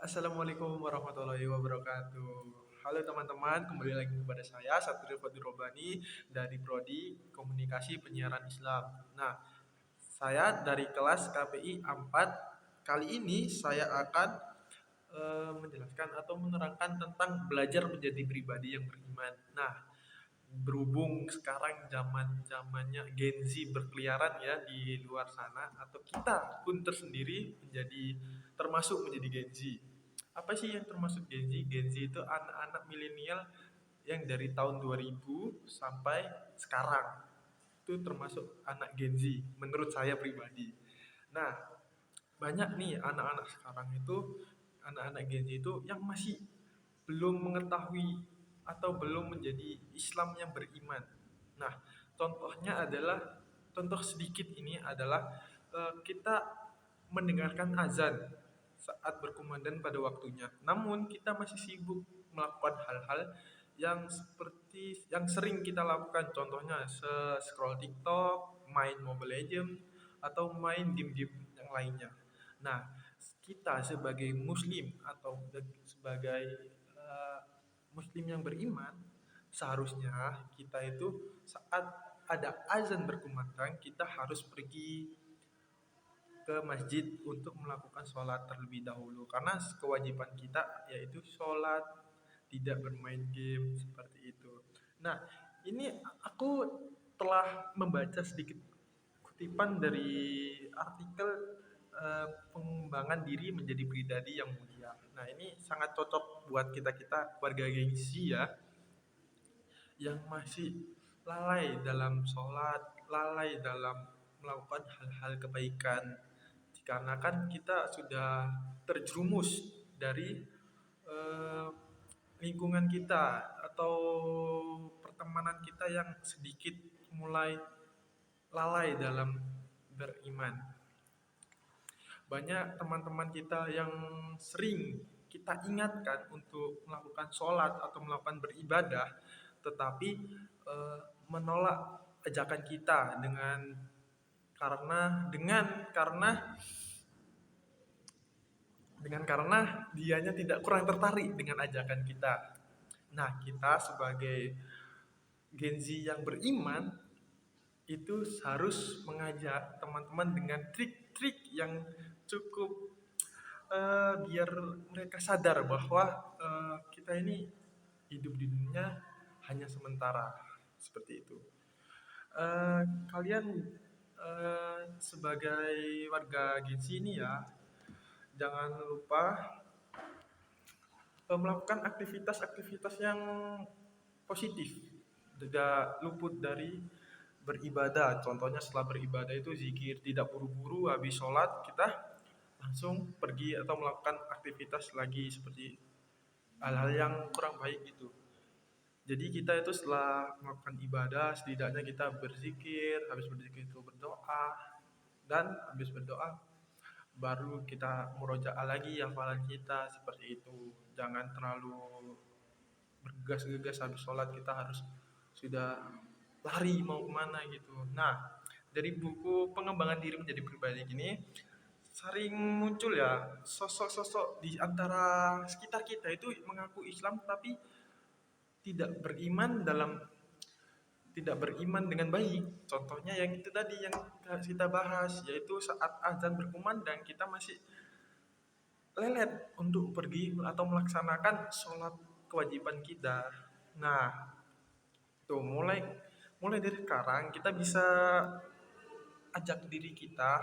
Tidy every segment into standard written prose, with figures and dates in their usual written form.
Assalamualaikum warahmatullahi wabarakatuh. Halo teman-teman, kembali lagi kepada saya Satrio Fadil Robani dari Prodi Komunikasi Penyiaran Islam. Nah, saya dari kelas KPI 4. Kali ini saya akan menjelaskan atau menerangkan tentang belajar menjadi pribadi yang beriman. Nah, berhubung sekarang zamannya Gen Z berkeliaran ya di luar sana, atau kita pun tersendiri termasuk menjadi Gen Z. Apa sih yang termasuk Gen Z? Gen Z itu anak-anak milenial yang dari tahun 2000 sampai sekarang. Itu termasuk anak Gen Z menurut saya pribadi. Nah, banyak nih anak-anak sekarang itu, anak-anak Gen Z itu yang masih belum mengetahui atau belum menjadi Islam yang beriman. Nah, contohnya adalah, contoh sedikit ini adalah kita mendengarkan azan saat berkumandang pada waktunya. Namun kita masih sibuk melakukan hal-hal yang seperti yang sering kita lakukan, contohnya scroll TikTok, main Mobile Legends, atau main game-game yang lainnya. Nah, kita sebagai muslim atau sebagai eh, muslim yang beriman, seharusnya kita itu saat ada azan berkumandang, kita harus pergi ke masjid untuk melakukan sholat terlebih dahulu, karena kewajiban kita yaitu sholat, tidak bermain game seperti itu. Nah, ini aku telah membaca sedikit kutipan dari artikel pengembangan diri menjadi pribadi yang mulia. Nah, ini sangat cocok buat kita-kita warga gengsi ya, yang masih lalai dalam sholat, lalai dalam melakukan hal-hal kebaikan. Dikarenakan kita sudah terjerumus dari eh, lingkungan kita atau pertemanan kita yang sedikit mulai lalai dalam beriman. Banyak teman-teman kita yang sering kita ingatkan untuk melakukan sholat atau melakukan beribadah, tetapi menolak ajakan kita karena dengan karena karena dianya tidak kurang tertarik dengan ajakan kita. Nah, kita sebagai Gen Z yang beriman itu harus mengajak teman-teman dengan trik-trik yang cukup biar mereka sadar bahwa kita ini hidup di dunia hanya sementara, seperti itu. Kalian sebagai warga Gen Z ini ya, jangan lupa melakukan aktivitas-aktivitas yang positif, tidak luput dari beribadah. Contohnya setelah beribadah itu zikir, tidak buru-buru habis sholat kita langsung pergi atau melakukan aktivitas lagi seperti hal-hal yang kurang baik itu. Jadi kita itu setelah melakukan ibadah, setidaknya kita berzikir, habis berzikir itu berdoa, dan habis berdoa baru kita murojaah lagi hafalan kita, seperti itu. Jangan terlalu bergegas-gegas habis sholat, kita harus sudah lari mau kemana gitu. Nah, dari buku pengembangan diri menjadi pribadi gini sering muncul ya sosok-sosok di antara sekitar kita itu mengaku Islam tapi tidak beriman tidak beriman dengan baik. Contohnya yang itu tadi yang kita bahas, yaitu saat azan berkumandang kita masih lelet untuk pergi atau melaksanakan sholat kewajiban kita. Nah, tuh mulai mulai dari sekarang kita bisa ajak diri kita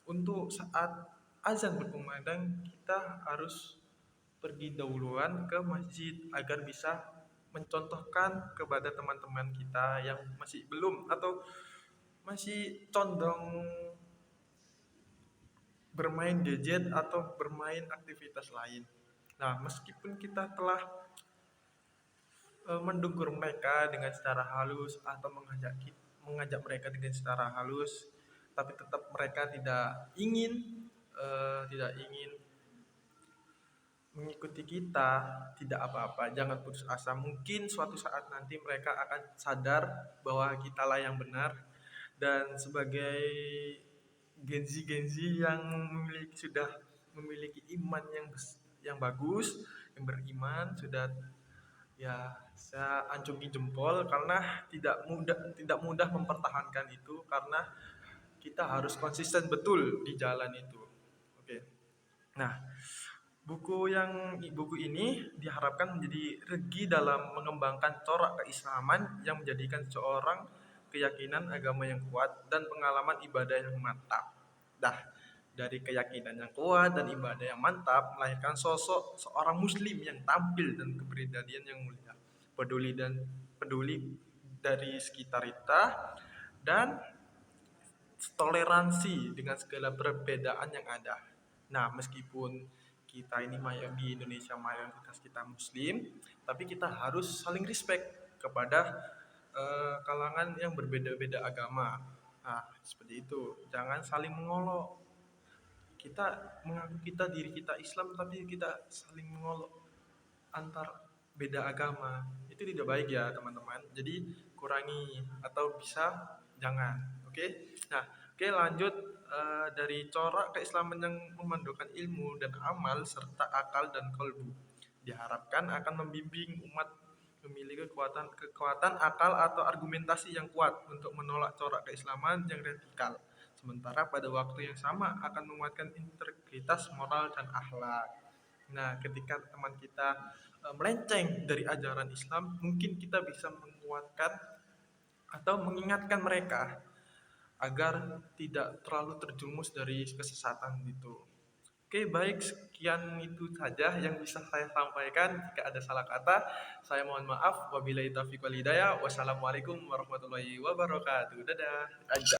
untuk saat azan berkumandang kita harus pergi dahuluan ke masjid agar bisa mencontohkan kepada teman-teman kita yang masih belum atau masih condong bermain gadget atau bermain aktivitas lain. Nah, meskipun kita telah mendungkur mereka dengan secara halus atau mengajak mereka dengan secara halus, tapi tetap mereka tidak ingin mengikuti kita, tidak apa-apa, jangan putus asa. Mungkin suatu saat nanti mereka akan sadar bahwa kitalah yang benar, dan sebagai Gen Z yang sudah memiliki iman yang bagus, yang beriman, sudah ya saya acungi jempol karena tidak mudah mempertahankan itu karena kita harus konsisten betul di jalan itu. Oke. Nah, buku ini diharapkan menjadi regi dalam mengembangkan corak keislaman yang menjadikan seorang keyakinan agama yang kuat dan pengalaman ibadah yang mantap. Dah, dari keyakinan yang kuat dan ibadah yang mantap melahirkan sosok seorang muslim yang tampil dan kepribadian yang mulia, peduli dari sekitar kita dan toleransi dengan segala perbedaan yang ada. Nah, meskipun kita ini di Indonesia mayoritas kita Muslim, tapi kita harus saling respect kepada kalangan yang berbeda-beda agama. Nah, seperti itu. Jangan saling mengolok. Kita mengaku diri kita Islam, tapi kita saling mengolok antar beda agama. Itu tidak baik ya, teman-teman. Jadi kurangi atau bisa jangan. Oke. Nah, oke, lanjut. Dari corak keislaman yang memandukan ilmu dan amal serta akal dan kolbu diharapkan akan membimbing umat memiliki kekuatan akal atau argumentasi yang kuat untuk menolak corak keislaman yang radikal, sementara pada waktu yang sama akan menguatkan integritas moral dan akhlak. Nah, ketika teman kita melenceng dari ajaran Islam, mungkin kita bisa menguatkan atau mengingatkan mereka agar tidak terlalu terjumus dari kesesatan itu. Oke, baik, sekian itu saja yang bisa saya sampaikan. Jika ada salah kata, saya mohon maaf. Wabillahi taufiq wal hidayah. Wassalamualaikum warahmatullahi wabarakatuh. Dadah.